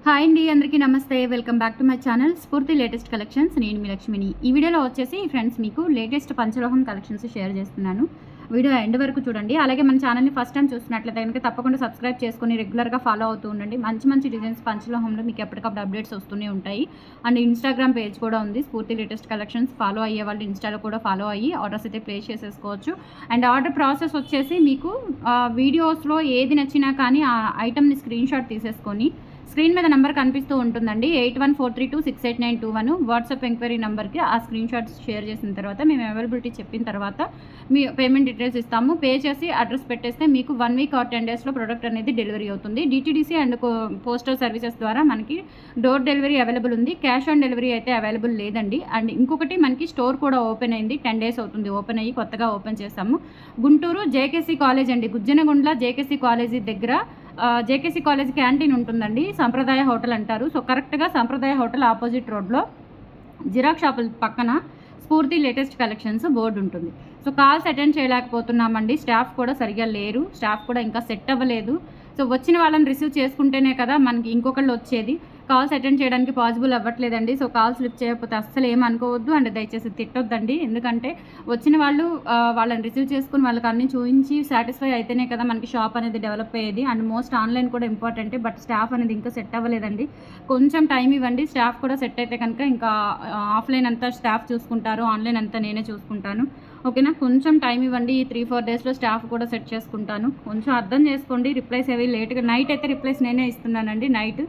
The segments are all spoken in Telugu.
హాయ్ అండి, అందరికీ నమస్తే. Welcome back to my channel స్ఫూర్తి లేటెస్ట్ కలెక్షన్స్. నేను మీ లక్ష్మిని. ఈ వీడియోలో వచ్చేసి ఫ్రెండ్స్ మీకు లేటెస్ట్ పంచలోహం కలెక్షన్స్ షేర్ చేస్తున్నాను. వీడియో ఎండ్ వరకు చూడండి. అలాగే మన ఛానల్ని ఫస్ట్ టైం చూస్తున్నట్లయితే కనుక తప్పకుండా సబ్స్క్రైబ్ చేసుకొని రెగ్యులర్గా ఫాలో అవుతూ ఉండండి. మంచి మంచి డిజైన్స్ పంచలోహంలో మీకు ఎప్పటికప్పుడు అప్డేట్స్ వస్తూనే ఉంటాయి. అండ్ ఇన్స్టాగ్రామ్ పేజ్ కూడా ఉంది, స్ఫూర్తి లేటెస్ట్ కలెక్షన్స్. ఫాలో అయ్యే వాళ్ళు ఇన్స్టాలో కూడా ఫాలో అయ్యి ఆర్డర్స్ అయితే ప్లేస్ చేసేసుకోవచ్చు. అండ్ ఆర్డర్ ప్రాసెస్ వచ్చేసి మీకు వీడియోస్లో ఏది నచ్చినా కానీ ఆ ఐటమ్ని స్క్రీన్ షాట్ తీసేసుకొని స్క్రీన్ మీద నెంబర్ కనిపిస్తూ ఉంటుందండి, 8143268921. వాట్సాప్ ఎంక్వైరీ నెంబర్కి ఆ స్క్రీన్ షాట్స్ షేర్ చేసిన తర్వాత మేము అవైలబిలిటీ చెప్పిన తర్వాత మీ పేమెంట్ డీటెయిల్స్ ఇస్తాము. పే చేసి అడ్రస్ పెట్టేస్తే మీకు 1 వీక్ ఆర్ 10 డేస్లో ప్రోడక్ట్ అనేది డెలివరీ అవుతుంది. డిటీడీసీ అండ్ పోస్టల్ సర్వీసెస్ ద్వారా మనకి డోర్ డెలివరీ అవైలబుల్ ఉంది. క్యాష్ ఆన్ డెలివరీ అయితే అవైలబుల్ లేదండి. అండ్ ఇంకొకటి మనకి స్టోర్ కూడా ఓపెన్ అయింది, 10 డేస్ అవుతుంది ఓపెన్ అయ్యి, కొత్తగా ఓపెన్ చేస్తాము. గుంటూరు జేకేసీ కాలేజ్ అండి, గుజ్జనగుండ్ల జేకేసీ కాలేజీ దగ్గర జేకేసీ కాలేజ్ క్యాంటీన్ ఉంటుందండి, సంప్రదాయ హోటల్ అంటారు. సో కరెక్ట్గా సంప్రదాయ హోటల్ ఆపోజిట్ రోడ్లో జిరాక్స్ షాపుల పక్కన స్ఫూర్తి లేటెస్ట్ కలెక్షన్స్ బోర్డు ఉంటుంది. సో కాల్స్ అటెండ్ చేయలేకపోతున్నామండి, స్టాఫ్ కూడా సరిగా లేరు, స్టాఫ్ కూడా ఇంకా సెట్ అవ్వలేదు. సో వచ్చిన వాళ్ళని రిసీవ్ చేసుకుంటేనే కదా మనకి ఇంకొకళ్ళు వచ్చేది. కాల్స్ అటెండ్ చేయడానికి పాసిబుల్ అవ్వట్లేదండి. సో కాల్స్ లిఫ్ట్ చేయకపోతే అస్సలు ఏమనుకోవద్దు అండ్ దయచేసి తిట్టొద్దండి. ఎందుకంటే వచ్చిన వాళ్ళు వాళ్ళని రిసీవ్ చేసుకుని వాళ్ళకి అన్ని చూపించి సాటిస్ఫై అయితేనే కదా మనకి షాప్ అనేది డెవలప్ అయ్యేది. అండ్ మోస్ట్ ఆన్లైన్ కూడా ఇంపార్టెంటే, బట్ స్టాఫ్ అనేది ఇంకా సెట్ అవ్వలేదండి. కొంచెం టైం ఇవ్వండి, స్టాఫ్ కూడా సెట్ అయితే కనుక ఇంకా ఆఫ్లైన్ అంతా స్టాఫ్ చూసుకుంటారు, ఆన్లైన్ అంతా నేనే చూసుకుంటాను. ఓకేనా, కొంచెం టైం ఇవ్వండి. ఈ 3-4 డేస్లో స్టాఫ్ కూడా సెట్ చేసుకుంటాను. కొంచెం అర్థం చేసుకోండి. రిప్లైస్ ఏవి లేట్గా, నైట్ అయితే రిప్లైస్ నేనే ఇస్తున్నానండి. నైట్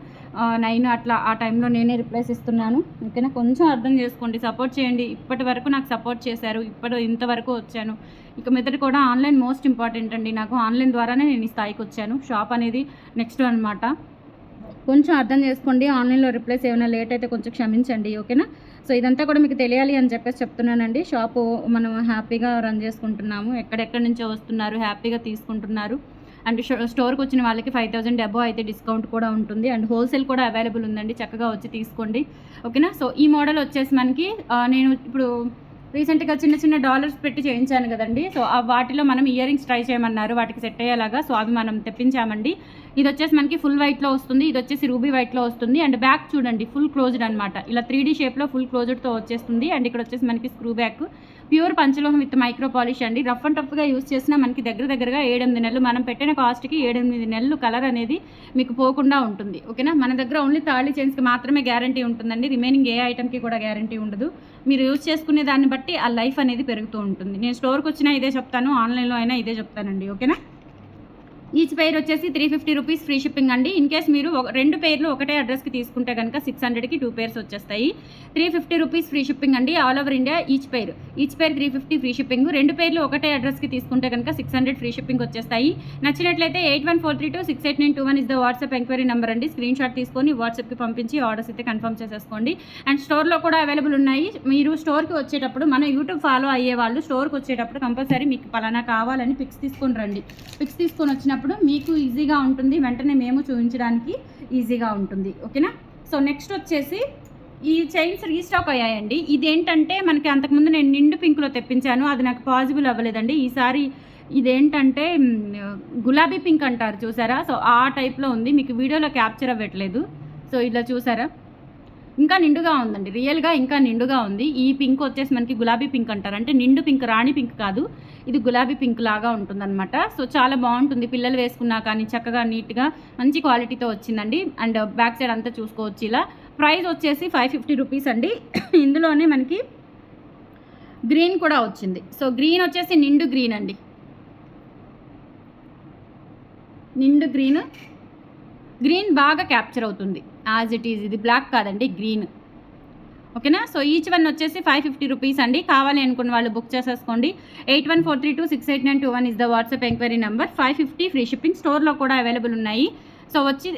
9 అట్లా ఆ టైంలో నేనే రిప్లైస్ ఇస్తున్నాను. ఓకేనా, కొంచెం అర్థం చేసుకోండి, సపోర్ట్ చేయండి. ఇప్పటి వరకు నాకు సపోర్ట్ చేశారు, ఇంతవరకు వచ్చాను. ఇక మీదట కూడా ఆన్లైన్ మోస్ట్ ఇంపార్టెంట్ అండి. నాకు ఆన్లైన్ ద్వారానే నేను ఈ స్థాయికి వచ్చాను. షాప్ అనేది నెక్స్ట్ అనమాట. కొంచెం అర్థం చేసుకోండి. ఆన్లైన్లో రిప్లైస్ ఏమైనా లేట్ అయితే కొంచెం క్షమించండి. ఓకేనా, సో ఇదంతా కూడా మీకు తెలియాలి అని చెప్పేసి చెప్తున్నానండి. షాపు మనం హ్యాపీగా రన్ చేసుకుంటున్నాము, ఎక్కడెక్కడి నుంచో వస్తున్నారు, హ్యాపీగా తీసుకుంటున్నారు. అండ్ స్టోర్కి వచ్చిన వాళ్ళకి 5000 అబోవ్ అయితే డిస్కౌంట్ కూడా ఉంటుంది. అండ్ హోల్సేల్ కూడా అవైలబుల్ ఉందండి, చక్కగా వచ్చి తీసుకోండి. ఓకేనా, సో ఈ మోడల్ వచ్చేసి మనకి నేను ఇప్పుడు రీసెంట్గా చిన్న చిన్న డాలర్స్ పెట్టి చేయించాను కదండి. సో వాటిలో మనం ఇయర్ రింగ్స్ ట్రై చేయమన్నారు, వాటికి సెట్ అయ్యేలాగా. సో అవి మనం తెప్పించామండి. ఇది వచ్చేసి మనకి ఫుల్ వైట్లో వస్తుంది, ఇది వచ్చేసి రూబీ వైట్లో వస్తుంది. అండ్ బ్యాక్ చూడండి ఫుల్ క్లోజ్డ్ అనమాట, ఇలా 3D షేప్లో ఫుల్ క్లోజ్డ్తో వచ్చేస్తుంది. అండ్ ఇక్కడ వచ్చేసి మనకి స్క్రూ బ్యాక్, ప్యూర్ పంచలోహం విత్ మైక్రో పాలిష్ అండి. రఫ్ అండ్ టఫ్గా యూస్ చేసినా మనకి దగ్గరగా 7-8 నెలలు, మనం పెట్టిన కాస్ట్కి 7-8 నెలలు కలర్ అనేది మీకు పోకుండా ఉంటుంది. ఓకేనా, మన దగ్గర ఓన్లీ తాళీ చైన్స్కి మాత్రమే గ్యారంటీ ఉంటుందండి, రిమైనింగ్ ఏ ఐటమ్కి కూడా గ్యారంటీ ఉండదు. మీరు యూజ్ చేసుకునే దాన్ని బట్టి ఆ లైఫ్ అనేది పెరుగుతూ ఉంటుంది. నేను స్టోర్కి వచ్చినా ఇదే చెప్తాను, ఆన్లైన్లో అయినా ఇదే చెప్తానండి. ఓకేనా, ఈచ్ పెయిర్ వచ్చేసి 350 రూపీస్ ఫ్రీ షిప్పింగ్ అండి. ఇన్ కేస్ మీరు 2 పెయిర్లు ఒకటే అడ్రస్కి తీసుకుంటే కనుక 600కి 2 పెయిర్స్ వచ్చేస్తాయి. 350 రూపీస్ ఫ్రీ షిప్పింగ్ అండి, all over India. Each pair 350 free shipping. 2 పెయిర్లు ఒకటే అడ్రస్కి తీసుకుంటే కనుక 600 ఫ్రీ షిప్పింగ్ వచ్చేస్తాయి. నచ్చినట్లయితే 8143268921 is the WhatsApp enquiry number అండి. స్క్రీన్ షాట్ తీసుకొని వాట్సాప్కి పంపించి ఆర్డర్స్ అయితే కన్ఫర్మ్ చేసేసుకోండి. అండ్ స్టోర్లో కూడా అవైలబుల్ ఉన్నాయి. మీరు స్టోర్కి వచ్చేటప్పుడు, మన యూట్యూబ్ ఫాలో అయ్యే వాళ్ళు స్టోర్కి వచ్చేటప్పుడు కంపల్సరీ మీకు పలానా కావాలని పిక్స్ తీసుకొని రండి. పిక్స్ తీసుకొని వచ్చినప్పుడు మీకు ఈజీగా ఉంటుంది, వెంటనే మేము చూపించడానికి ఈజీగా ఉంటుంది. ఓకేనా, సో నెక్స్ట్ వచ్చేసి ఈ చైన్స్ రీస్టాక్ అయ్యాయండి. ఇదేంటంటే మనకి అంతకుముందు నేను నిండు పింక్లో తెప్పించాను, అది నాకు పాసిబుల్ అవ్వలేదండి. ఈసారి ఇదేంటంటే గులాబీ పింక్ అంటారు చూసారా, సో ఆ టైప్లో ఉంది. మీకు వీడియోలో క్యాప్చర్ అవ్వట్లేదు. సో ఇలా చూసారా, ఇంకా నిండుగా ఉందండి, రియల్గా ఇంకా నిండుగా ఉంది. ఈ పింక్ వచ్చేసి మనకి గులాబీ పింక్ అంటారు, అంటే నిండు పింక్, రాణి పింక్ కాదు, ఇది గులాబీ పింక్ లాగా ఉంటుందన్నమాట. సో చాలా బాగుంటుంది, పిల్లలు వేసుకున్నా కానీ చక్కగా నీట్గా మంచి క్వాలిటీతో వచ్చిందండి. అండ్ బ్యాక్ సైడ్ అంతా చూసుకోవచ్చు. ఇలా ప్రైస్ వచ్చేసి 550 రూపీస్ అండి. ఇందులోనే మనకి గ్రీన్ కూడా వచ్చింది. సో గ్రీన్ వచ్చేసి నిండు గ్రీన్ అండి, నిండు గ్రీన్ బాగా క్యాప్చర్ అవుతుంది యాజ్ ఇట్ ఈజ్. ఇది బ్లాక్ కాదండి, గ్రీన్. ఓకేనా, సో ఈచ్ వన్ వచ్చేసి 550 రూపీస్ అండి. కావాలి అనుకున్న వాళ్ళు బుక్ చేసేసుకోండి. 8143268921 is the WhatsApp enquiry number. 550 free shipping. స్టోర్లో కూడా అవైలబుల్ ఉన్నాయి. సో వచ్చి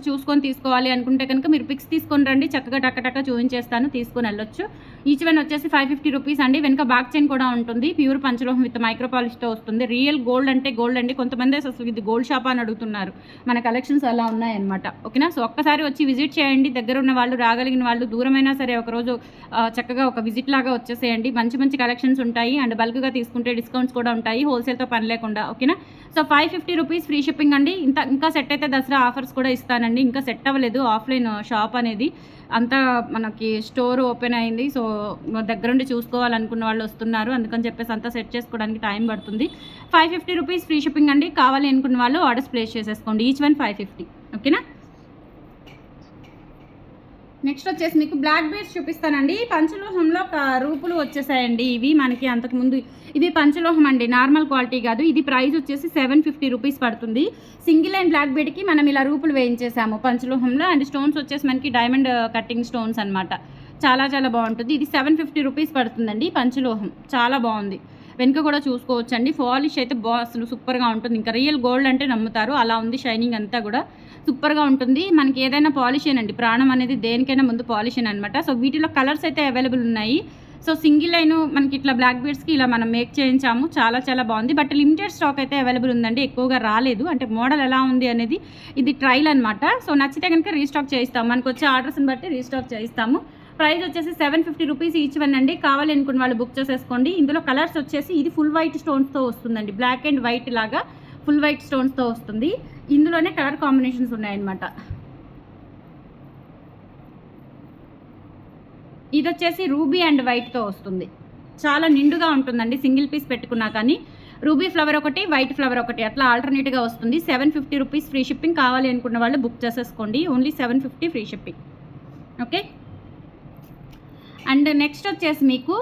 చూసుకొని తీసుకోవాలి అనుకుంటే కనుక మీరు పిక్స్ తీసుకొని రండి, చక్కగా టక్క చూపించేస్తాను, తీసుకొని వెళ్ళొచ్చు. ఈచ్ వన్ వచ్చేసి 550 రూపీస్ అండి. వెనుక బ్యాక్ చైన్ కూడా ఉంటుంది. ప్యూర్ పంచలోహం విత్ మైక్రో పాలిష్తో వస్తుంది. రియల్ గోల్డ్ అంటే గోల్డ్ అండి. కొంతమంది అసలు ఇది గోల్డ్ షాప్ అని అడుగుతున్నారు. మన కలెక్షన్స్ అలా ఉన్నాయన్నమాట. ఓకేనా. సో ఒక్కసారి వచ్చి విజిట్ చేయండి. దగ్గర ఉన్న వాళ్ళు, రాగలిగిన వాళ్ళు, దూరమైనా సరే ఒకరోజు చక్కగా ఒక విజిట్ లాగా వచ్చేసేయండి. మంచి మంచి కలెక్షన్స్ ఉంటాయి. అండ్ బల్క్గా తీసుకుంటే డిస్కౌంట్స్ కూడా ఉంటాయి, హోల్సేల్తో పని లేకుండా. ఓకేనా. సో 550 రూపీస్ ఫ్రీ షిప్పింగ్ అండి. ఇంకా సెట్ అయితే దసరా ఆఫర్స్ కూడా ఇస్తానండి. ఇంకా సెట్ అవ్వలేదు ఆఫ్లైన్ షాప్ అనేది. అంతా మనకి స్టోర్ ఓపెన్ అయింది. సో దగ్గరుండి చూసుకోవాలనుకున్న వాళ్ళు వస్తున్నారు. అందుకని చెప్పేసి అంతా సెట్ చేసుకోవడానికి టైం పడుతుంది. 550 రూపీస్ ఫ్రీ షిప్పింగ్ అండి. కావాలి అనుకున్న వాళ్ళు ఆర్డర్స్ ప్లేస్ చేసేసుకోండి. Each one 550. ఓకేనా. నెక్స్ట్ వచ్చేసి మీకు బ్లాక్ బీడ్స్ చూపిస్తానండి. పంచలోహంలో రూపులు వచ్చేసాయండి. ఇవి మనకి అంతకుముందు ఇవి పంచలోహం అండి, నార్మల్ క్వాలిటీ కాదు. ఇది ప్రైస్ వచ్చేసి 750 రూపీస్ పడుతుంది. సింగిల్ అండ్ బ్లాక్ బీడ్కి మనం ఇలా రూపులు వేయించేసాము పంచలోహంలో. అండ్ స్టోన్స్ వచ్చేసి మనకి డైమండ్ కట్టింగ్ స్టోన్స్ అనమాట. చాలా చాలా బాగుంటుంది. ఇది 750 రూపీస్ పడుతుందండి. పంచలోహం చాలా బాగుంది. వెనుక కూడా చూసుకోవచ్చండి. పాలిష్ అయితే అసలు సూపర్గా ఉంటుంది. ఇంకా రియల్ గోల్డ్ అంటే నమ్ముతారు, అలా ఉంది షైనింగ్ అంతా కూడా సూపర్గా ఉంటుంది. మనకి ఏదైనా పాలిషేనండి, ప్రాణం అనేది దేనికైనా ముందు పాలిషేన్ అనమాట. సో వీటిలో కలర్స్ అయితే అవైలబుల్ ఉన్నాయి. సో సింగిల్ లైన్ మనకి ఇట్లా బ్లాక్ బీడ్స్కి ఇలా మనం మేక్ చేయించాము. చాలా చాలా బాగుంది. బట్ లిమిటెడ్ స్టాక్ అయితే అవైలబుల్ ఉందండి, ఎక్కువగా రాలేదు. అంటే మోడల్ ఎలా ఉంది అనేది ఇది ట్రైల్ అనమాట. సో నచ్చితే కనుక రీస్టాక్ చేయిస్తాము. మనకు వచ్చే ఆర్డర్స్ని బట్టి రీస్టాక్ చేయిస్తాము. ప్రైస్ వచ్చేసి 750 రూపీస్ ఈచ్ వన్ అండి. కావాలి అనుకున్న వాళ్ళు బుక్ చేసేసుకోండి. ఇందులో కలర్స్ వచ్చేసి ఇది ఫుల్ వైట్ స్టోన్స్తో వస్తుందండి. బ్లాక్ అండ్ వైట్ లాగా ఫుల్ వైట్ స్టోన్స్తో వస్తుంది. ఇందులోనే కలర్ కాంబినేషన్స్ ఉన్నాయన్నమాట. ఇది వచ్చేసి రూబీ అండ్ వైట్తో వస్తుంది. చాలా నిండుగా ఉంటుందండి. సింగిల్ పీస్ పెట్టుకున్నా కానీ రూబీ ఫ్లవర్ ఒకటి, వైట్ ఫ్లవర్ ఒకటి అట్లా ఆల్టర్నేట్గా వస్తుంది. 750 రూపీస్ ఫ్రీ షిప్పింగ్. కావాలి అనుకున్న వాళ్ళు బుక్ చేసేసుకోండి. Only 750 free shipping. Okay. And next వచ్చేసి మీకు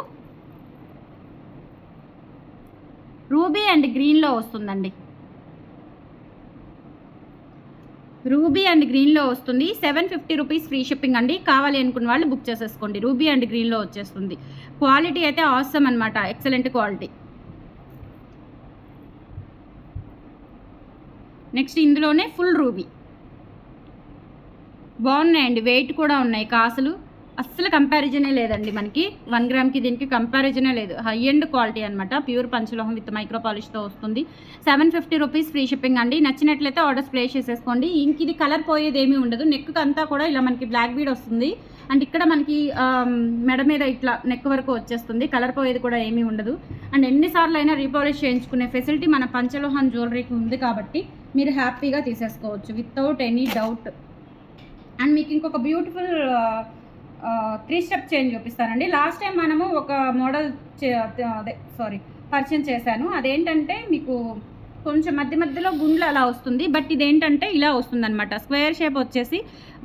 రూబీ అండ్ గ్రీన్లో వస్తుందండి. రూబీ అండ్ గ్రీన్లో వస్తుంది. 750 రూపీస్ ఫ్రీ షిప్పింగ్ అండి. కావాలి అనుకున్న వాళ్ళు బుక్ చేసేసుకోండి. రూబీ అండ్ గ్రీన్లో వచ్చేస్తుంది. క్వాలిటీ అయితే ఆసమ్ అనమాట. Excellent quality. నెక్స్ట్ ఇందులోనే ఫుల్ రూబీ బాగున్నాయండి. వెయిట్ కూడా ఉన్నాయి. కాసులు అస్సలు కంపారిజనే లేదండి. మనకి 1 గ్రామ్కి దీనికి కంపారిజనే లేదు. హై ఎండ్ క్వాలిటీ అనమాట. ప్యూర్ పంచలోహం విత్ మైక్రో పాలిష్తో వస్తుంది. 750 రూపీస్ ఫ్రీ షిప్పింగ్ అండి. నచ్చినట్లయితే ఆర్డర్స్ ప్లేస్ చేసేసుకోండి. ఇంక ఇది కలర్ పోయేది ఏమీ ఉండదు. నెక్ అంతా కూడా ఇలా మనకి బ్లాక్ బీడ్ వస్తుంది. అండ్ ఇక్కడ మనకి మెడ మీద ఇట్లా నెక్ వరకు వచ్చేస్తుంది. కలర్ పోయేది కూడా ఏమీ ఉండదు. అండ్ ఎన్నిసార్లు అయినా రీపాలిష్ చేయించుకునే ఫెసిలిటీ మన పంచలోహం జ్యువెలరీకి ఉంది కాబట్టి మీరు హ్యాపీగా తీసేసుకోవచ్చు వితౌట్ ఎనీ డౌట్. అండ్ మీకు ఇంకొక బ్యూటిఫుల్ 3 స్టెప్ చైన్ చూపిస్తానండి. లాస్ట్ టైం మనము ఒక మోడల్ పరిచయం చేశాను. అదేంటంటే మీకు కొంచెం మధ్యలో గుండ్లు అలా వస్తుంది. బట్ ఇదేంటంటే ఇలా వస్తుందన్నమాట. స్క్వేర్ షేప్ వచ్చేసి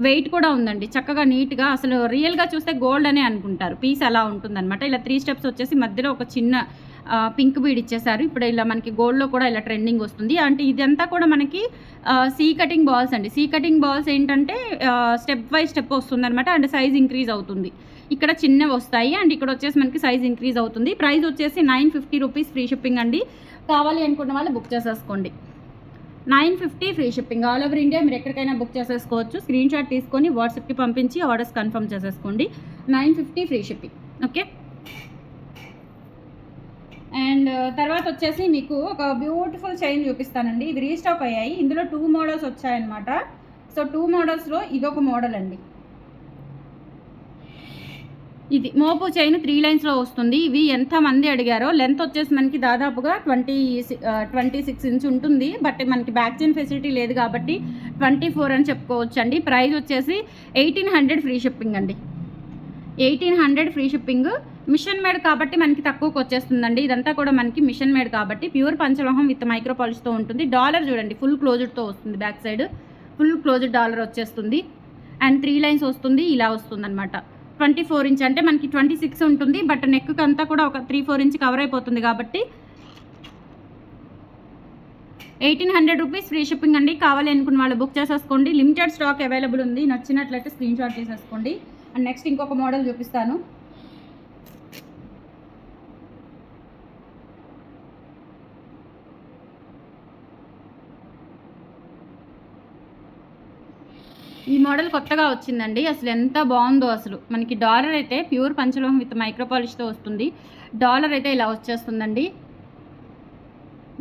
వెయిట్ కూడా ఉందండి. చక్కగా నీట్గా, అసలు రియల్గా చూస్తే గోల్డ్ అనే అనుకుంటారు. పీస్ అలా ఉంటుందన్నమాట. ఇలా 3 స్టెప్స్ వచ్చేసి మధ్యలో ఒక చిన్న పింక్ బీడ్ ఇచ్చేసారు. ఇప్పుడు ఇలా మనకి గోల్డ్లో కూడా ఇలా ట్రెండింగ్ వస్తుంది. అంటే ఇదంతా కూడా మనకి సీ కటింగ్ బాల్స్ అండి. సీ కటింగ్ బాల్స్ ఏంటంటే స్టెప్ బై స్టెప్ వస్తుంది అనమాట. అండ్ సైజ్ ఇంక్రీజ్ అవుతుంది. ఇక్కడ చిన్నవి వస్తాయి అండ్ ఇక్కడ వచ్చేసి మనకి సైజ్ ఇంక్రీజ్ అవుతుంది. ప్రైస్ వచ్చేసి 950 రూపీస్ ఫ్రీ షిప్పింగ్ అండి. కావాలి అనుకున్న వాళ్ళు బుక్ చేసేసుకోండి. 950 free shipping. All over India మీరు ఎక్కడికైనా బుక్ చేసేసుకోవచ్చు. స్క్రీన్ షాట్ తీసుకొని వాట్సాప్కి పంపించి ఆర్డర్స్ కన్ఫర్మ్ చేసేసుకోండి. 950 ఫ్రీ షిప్పింగ్. ఓకే. అండ్ తర్వాత వచ్చేసి మీకు ఒక బ్యూటిఫుల్ చైన్ చూపిస్తానండి. ఇవి రీస్టాక్ అయ్యాయి. ఇందులో 2 మోడల్స్ వచ్చాయన్నమాట. సో 2 మోడల్స్లో ఇదొక మోడల్ అండి. ఇది మోపు చైన్ 3 లైన్స్లో వస్తుంది. ఇవి ఎంతమంది అడిగారో. లెంత్ వచ్చేసి మనకి దాదాపుగా 26 ఇంచ్ ఉంటుంది. బట్ మనకి బ్యాక్ చైన్ ఫెసిలిటీ లేదు కాబట్టి 24 అని చెప్పుకోవచ్చు అండి. ప్రైస్ వచ్చేసి 1800 ఫ్రీ షిప్పింగ్ అండి. 1800 ఫ్రీ షిప్పింగ్. మిషన్ మేడ్ కాబట్టి మనకి తక్కువకి వచ్చేస్తుందండి. ఇదంతా కూడా మనకి మిషన్ మేడ్ కాబట్టి ప్యూర్ పంచలోహం విత్ మైక్రో పాలిష్తో ఉంటుంది. డాలర్ చూడండి ఫుల్ క్లోజ్డ్తో వస్తుంది. Back side full closed dollar వచ్చేస్తుంది. అండ్ 3 లైన్స్ వస్తుంది. ఇలా వస్తుంది అనమాట. 24 ఇంచ్ అంటే మనకి 26 ఉంటుంది. బట్ నెక్ అంతా కూడా ఒక 3-4 ఇంచ్ కవర్ అయిపోతుంది కాబట్టి 1800 రూపీస్ ఫ్రీ షిప్పింగ్ అండి. కావాలి అనుకున్న వాళ్ళు బుక్ చేసేసుకోండి. లిమిటెడ్ స్టాక్ అవైలబుల్ ఉంది. నచ్చినట్లయితే స్క్రీన్ షాట్ తీసేసుకోండి. అండ్ నెక్స్ట్ ఇంకొక మోడల్ చూపిస్తాను. ఈ మోడల్ కొత్తగా వచ్చిందండి. అసలు ఎంత బాగుందో అసలు. మనకి డాలర్ అయితే ప్యూర్ పంచలోహం విత్ మైక్రో పాలిష్తో వస్తుంది. డాలర్ అయితే ఇలా వచ్చేస్తుందండి.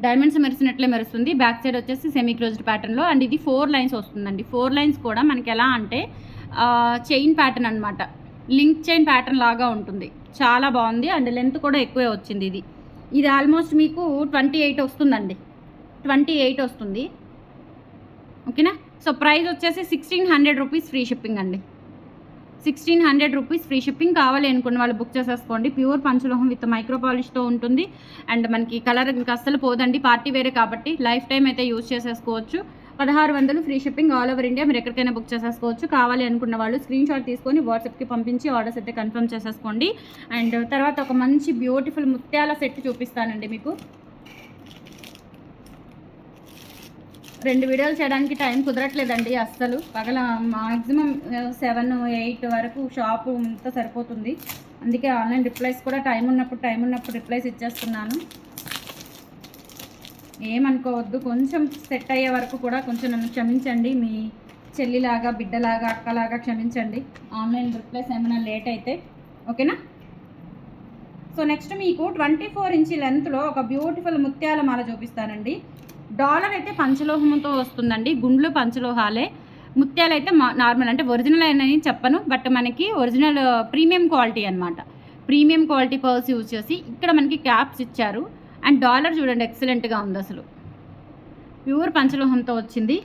డైమండ్స్ మెరిసినట్లే మెరుస్తుంది. బ్యాక్ సైడ్ వచ్చేసి సెమీ క్లోజ్డ్ ప్యాటర్న్లో, అండ్ ఇది 4 లైన్స్ వస్తుందండి. 4 లైన్స్ కూడా మనకి ఎలా అంటే చైన్ ప్యాటర్న్ అనమాట, లింక్ చైన్ ప్యాటర్న్ లాగా ఉంటుంది. చాలా బాగుంది. అండ్ లెంత్ కూడా ఎక్కువే వచ్చింది. ఇది ఆల్మోస్ట్ మీకు 28 వస్తుందండి. 28 వస్తుంది. ఓకేనా. సో ప్రైస్ వచ్చేసి 1600 రూపీస్ ఫ్రీ షిప్పింగ్ అండి. 1600 రూపీస్ ఫ్రీ షిప్పింగ్. కావాలి అనుకున్న వాళ్ళు బుక్ చేసేసుకోండి. ప్యూర్ పంచలోహం విత్ మైక్రో పాలిష్తో ఉంటుంది. అండ్ మనకి కలర్ ఇంకా అస్సలు పోదండి. పార్టీ వేరే కాబట్టి లైఫ్ టైం అయితే యూజ్ చేసేసుకోవచ్చు. 1600 free shipping all over India. మీరు ఎక్కడికైనా బుక్ చేసేసుకోవచ్చు. కావాలి అనుకున్న వాళ్ళు స్క్రీన్ షాట్ తీసుకొని వాట్సాప్కి పంపించి ఆర్డర్స్ అయితే కన్ఫర్మ్ చేసేసుకోండి. అండ్ తర్వాత ఒక మంచి బ్యూటిఫుల్ ముత్యాల సెట్ చూపిస్తానండి మీకు. 2 వీడియోలు చేయడానికి టైం కుదరట్లేదండి అస్సలు. పగల మ్యాక్సిమం 7, 8 వరకు షాపు అంతా సరిపోతుంది. అందుకే ఆన్లైన్ రిప్లైస్ కూడా టైం ఉన్నప్పుడు రిప్లైస్ ఇచ్చేస్తున్నాను. ఏమనుకోవద్దు. కొంచెం సెట్ అయ్యే వరకు కూడా కొంచెం నన్ను క్షమించండి. మీ చెల్లిలాగా, బిడ్డలాగా, అక్కలాగా క్షమించండి ఆన్లైన్ రిప్లైస్ ఏమైనా లేట్ అయితే. ఓకేనా. సో నెక్స్ట్ మీకు 24 ఇంచ్ లెంత్లో ఒక బ్యూటిఫుల్ ముత్యాల మాల చూపిస్తానండి. డాలర్ అయితే పంచలోహంతో వస్తుందండి. గుండ్లు పంచలోహాలే. ముత్యాలు అయితే నార్మల్, అంటే ఒరిజినల్ అని చెప్పను, బట్ మనకి ఒరిజినల్ ప్రీమియం క్వాలిటీ అనమాట. ప్రీమియం క్వాలిటీ పర్స్ యూజ్ చేసి ఇక్కడ మనకి క్యాప్స్ ఇచ్చారు. అండ్ డాలర్ చూడండి ఎక్సలెంట్గా ఉంది అసలు. ప్యూర్ పంచలోహంతో వచ్చింది.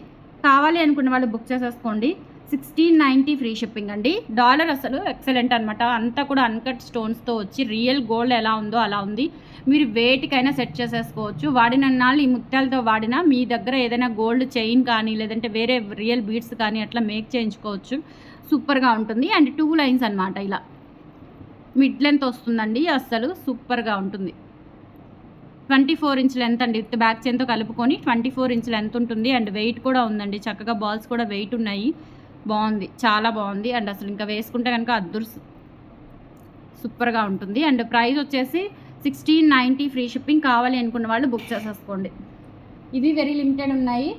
కావాలి అనుకున్న వాళ్ళు బుక్ చేసేసుకోండి. 1690 ఫ్రీ షిప్పింగ్ అండి. డాలర్ అసలు ఎక్సలెంట్ అనమాట. అంతా కూడా అన్కట్ స్టోన్స్తో వచ్చి రియల్ గోల్డ్ ఎలా ఉందో అలా ఉంది. మీరు వేటికైనా సెట్ చేసేసుకోవచ్చు. వాడిన నాళ్ళు ఈ ముత్యాలతో వాడినా మీ దగ్గర ఏదైనా గోల్డ్ చైన్ కానీ లేదంటే వేరే రియల్ బీడ్స్ కానీ అట్లా మేక్ చేయించుకోవచ్చు. సూపర్గా ఉంటుంది. అండ్ 2 లైన్స్ అనమాట. ఇలా మిడ్ లెంత్ వస్తుందండి. అస్సలు సూపర్గా ఉంటుంది. 24 ఇంచ్ లెంత్ అండి. విత్ బ్యాక్ చైన్తో కలుపుకొని 24 ఇంచ్ లెంత్ ఉంటుంది. అండ్ వెయిట్ కూడా ఉందండి. చక్కగా బాల్స్ కూడా వెయిట్ ఉన్నాయి. బాగుంది, చాలా బాగుంది. అండ్ అసలు ఇంకా వేసుకుంటే కనుక సూపర్గా ఉంటుంది. అండ్ ప్రైస్ వచ్చేసి 1690 ఫ్రీ షిప్పింగ్. కావాలి అనుకున్న వాళ్ళు బుక్ చేసేసుకోండి. ఇవి వెరీ లిమిటెడ్ ఉన్నాయి.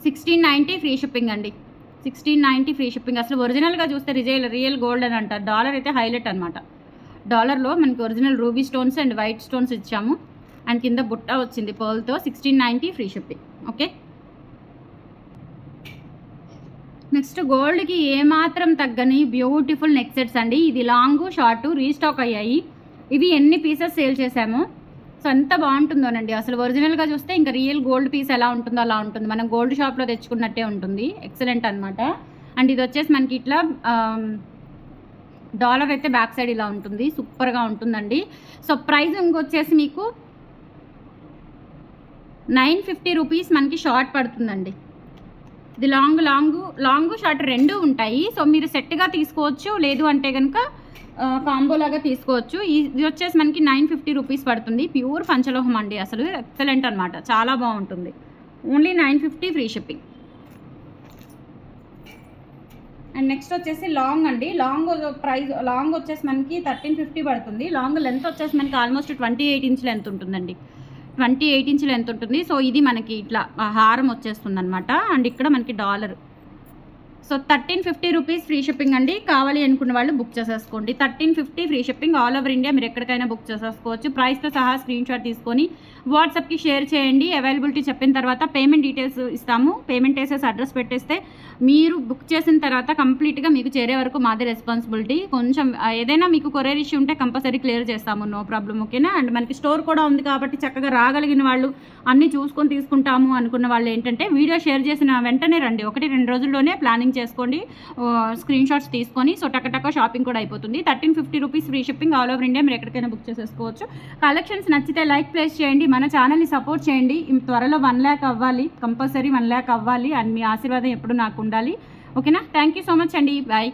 1690 ఫ్రీ షిప్పింగ్ అండి. 1690 ఫ్రీ షిప్పింగ్. అసలు ఒరిజినల్గా చూస్తే రియల్ గోల్డ్ అని అంటారు. డాలర్ అయితే హైలైట్ అనమాట. డాలర్లో మనకి original ruby stones and white stones ఇచ్చాము. అండ్ కింద బుట్ట వచ్చింది పర్ల్తో. 1690 ఫ్రీ షిప్పింగ్. ఓకే. నెక్స్ట్ గోల్డ్కి ఏమాత్రం తగ్గని బ్యూటిఫుల్ నెక్ సెట్స్ అండి. ఇది లాంగ్ షార్ట్ రీస్టాక్ అయ్యాయి. ఇవి ఎన్ని పీసెస్ సేల్ చేసామో. సో ఎంత బాగుంటుందోనండి. అసలు ఒరిజినల్గా చూస్తే ఇంకా రియల్ గోల్డ్ పీస్ ఎలా ఉంటుందో అలా ఉంటుంది. మనం గోల్డ్ షాప్లో తెచ్చుకున్నట్టే ఉంటుంది. ఎక్సలెంట్ అనమాట. అండ్ ఇది వచ్చేసి మనకి ఇట్లా డాలర్ అయితే బ్యాక్ సైడ్ ఇలా ఉంటుంది. సూపర్గా ఉంటుందండి. సో ప్రైస్ ఇంకొచ్చేసి మీకు 950 రూపీస్ మనకి షార్ట్ పడుతుందండి. ఇది లాంగ్ షార్ట్ 2 ఉంటాయి. సో మీరు సెట్గా తీసుకోవచ్చు, లేదు అంటే కనుక కాంబో లాగా తీసుకోవచ్చు. ఇది వచ్చేసి మనకి 950 రూపీస్ పడుతుంది. ప్యూర్ పంచలోహం అండి. అసలు ఎక్సలెంట్ అనమాట. చాలా బాగుంటుంది. Only 950 free shipping. And next వచ్చేసి లాంగ్ అండి. లాంగ్ వచ్చేసి మనకి 1350 పడుతుంది. లాంగ్ లెంత్ వచ్చేసి మనకి ఆల్మోస్ట్ 28 ఇంచ్ లెంత్ ఉంటుందండి. 28 ఇంచ్ లెంత్ ఉంటుంది. సో ఇది మనకి ఇట్లా హారం వచ్చేస్తుంది అనమాట. అండ్ ఇక్కడ మనకి dollar. So 1350 rupees free shipping అండి. కావాలి అనుకున్న వాళ్ళు బుక్ చేసేసుకోండి. 1350 free shipping all over India. మీరు ఎక్కడికైనా బుక్ చేసేసుకోవచ్చు. ప్రైస్తో సహా స్క్రీన్ షాట్ తీసుకొని వాట్సాప్కి షేర్ చేయండి. అవైలబిలిటీ చెప్పిన తర్వాత పేమెంట్ డీటెయిల్స్ ఇస్తాము. పేమెంట్ వేసేసి అడ్రస్ పెట్టేస్తే మీరు బుక్ చేసిన తర్వాత కంప్లీట్గా మీకు చేరే వరకు మాదే రెస్పాన్సిబిలిటీ. కొంచెం ఏదైనా మీకు కొరియర్ ఇష్యూ ఉంటే కంపల్సరీ క్లియర్ చేస్తాము. No problem. ఓకేనా. అండ్ మనకి స్టోర్ కూడా ఉంది కాబట్టి చక్కగా రాగలిగిన వాళ్ళు, అన్నీ చూసుకొని తీసుకుంటాము అనుకున్న వాళ్ళు ఏంటంటే వీడియో షేర్ చేసిన వెంటనే రండి. 1-2 రోజుల్లోనే ప్లానింగ్ చేసుకోండి. స్క్రీన్ షాట్స్ తీసుకొని సో టక్క షాపింగ్ కూడా అయిపోతుంది. 1350 rupees free shipping all over India. మీరు ఎక్కడికైనా బుక్ చేసేసుకోవచ్చు. కలెక్షన్స్ నచ్చితే లైక్ ప్లేస్ చేయండి. మన ఛానల్ని సపోర్ట్ చేయండి. త్వరలో 1 lakh అవ్వాలి. కంపల్సరీ 1 lakh అవ్వాలి. అండ్ మీ ఆశీర్వాదం ఎప్పుడు నాకు ఉండాలి. ఓకేనా. థ్యాంక్ యూ సో మచ్ అండి. బాయ్.